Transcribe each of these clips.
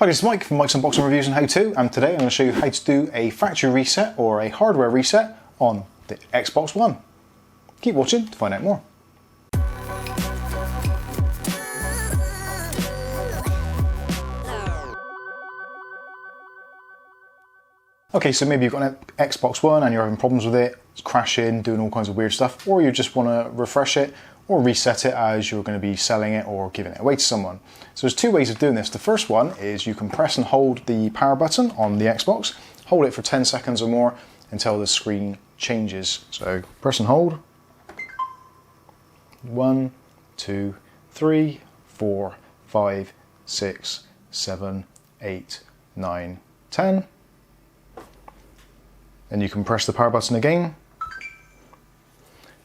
Hi, this is Mike from Mike's Unboxing Reviews and How To, and today I'm going to show you how to do a factory reset or a hardware reset on the Xbox One. Keep watching to find out more. Okay, so maybe you've got an Xbox One and you're having problems with it, it's crashing, doing all kinds of weird stuff, or you just want to refresh it or reset it as you're going to be selling it or giving it away to someone. So there's two ways of doing this. The first one is you can press and hold the power button on the Xbox, hold it for 10 seconds or more until the screen changes. So press and hold. 1, 2, 3, 4, 5, 6, 7, 8, 9, 10. Then you can press the power button again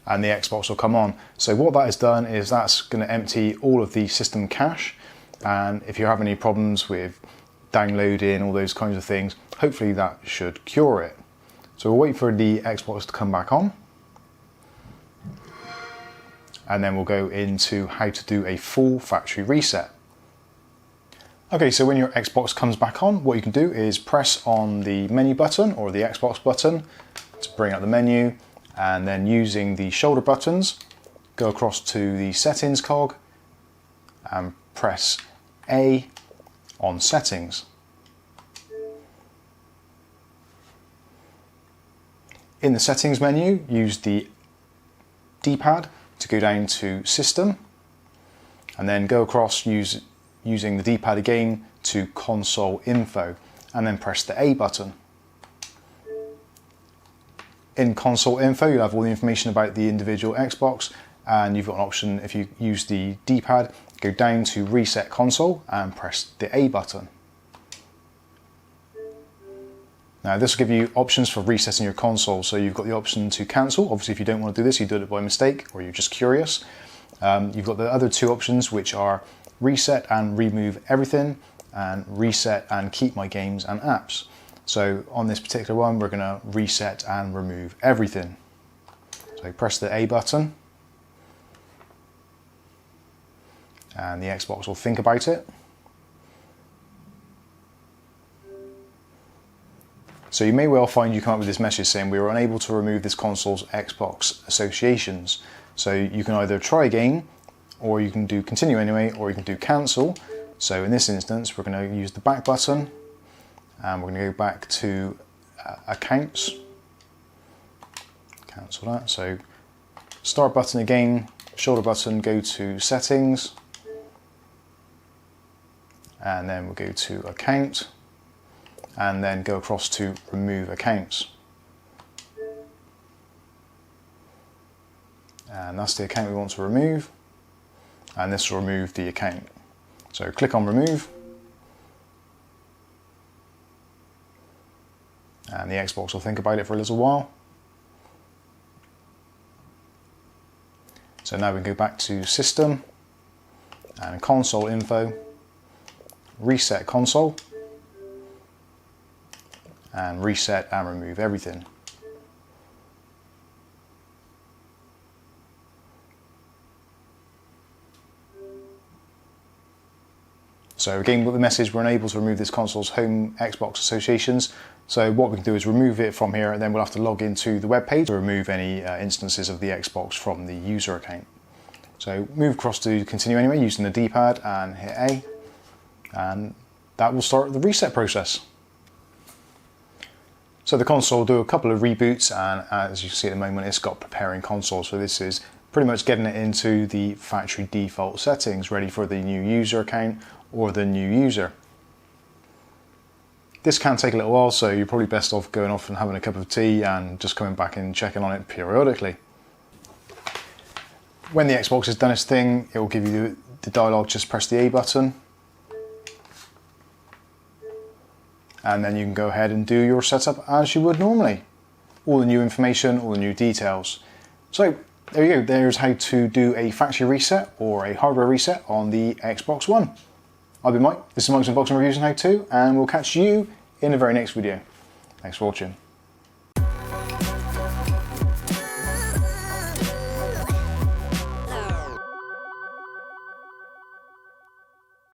and the Xbox will come on. So what that has done is that's going to empty all of the system cache, and if you have any problems with downloading, all those kinds of things, hopefully that should cure it. So we'll wait for the Xbox to come back on, and then we'll go into how to do a full factory reset. Okay, so when your Xbox comes back on, what you can do is press on the menu button or the Xbox button to bring up the menu, and then using the shoulder buttons, go across to the settings cog and press A on settings. In the settings menu, use the D-pad to go down to system, and then go across using the D-pad again to console info, and then press the A button. In console info, you'll have all the information about the individual Xbox, and you've got an option, if you use the D-pad, go down to reset console and press the A button. Now this will give you options for resetting your console. So you've got the option to cancel. Obviously if you don't want to do this, you did it by mistake or you're just curious. You've got the other two options, which are reset and remove everything, and reset and keep my games and apps. So on this particular one, we're going to reset and remove everything. So press the A button and the Xbox will think about it. So you may well find you come up with this message saying we were unable to remove this console's Xbox associations. So you can either try again, or you can do continue anyway, or you can do cancel. So in this instance, we're going to use the back button, and we're going to go back to accounts, cancel that. So start button again, shoulder button, go to settings, and then we'll go to account, and then go across to remove accounts. And that's the account we want to remove, and this will remove the account. So click on remove, and the Xbox will think about it for a little while. So now we can go back to system and console info, reset console, and reset and remove everything. So again, with the message, we're unable to remove this console's home Xbox associations. So what we can do is remove it from here, and then we'll have to log into the web page to remove any instances of the Xbox from the user account. So move across to continue anyway, using the D-pad and hit A, and that will start the reset process. So the console will do a couple of reboots, and as you can see at the moment, it's got preparing console. So this is pretty much getting it into the factory default settings, ready for the new user account or the new user. This can take a little while, so you're probably best off going off and having a cup of tea and just coming back and checking on it periodically. When the Xbox has done its thing, it will give you the dialog, just press the A button, and then you can go ahead and do your setup as you would normally. All the new information, all the new details. So there you go, there's how to do a factory reset or a hardware reset on the Xbox One. I've been Mike, this is Mike's Unboxing Reviews and How To, and we'll catch you in the very next video. Thanks for watching.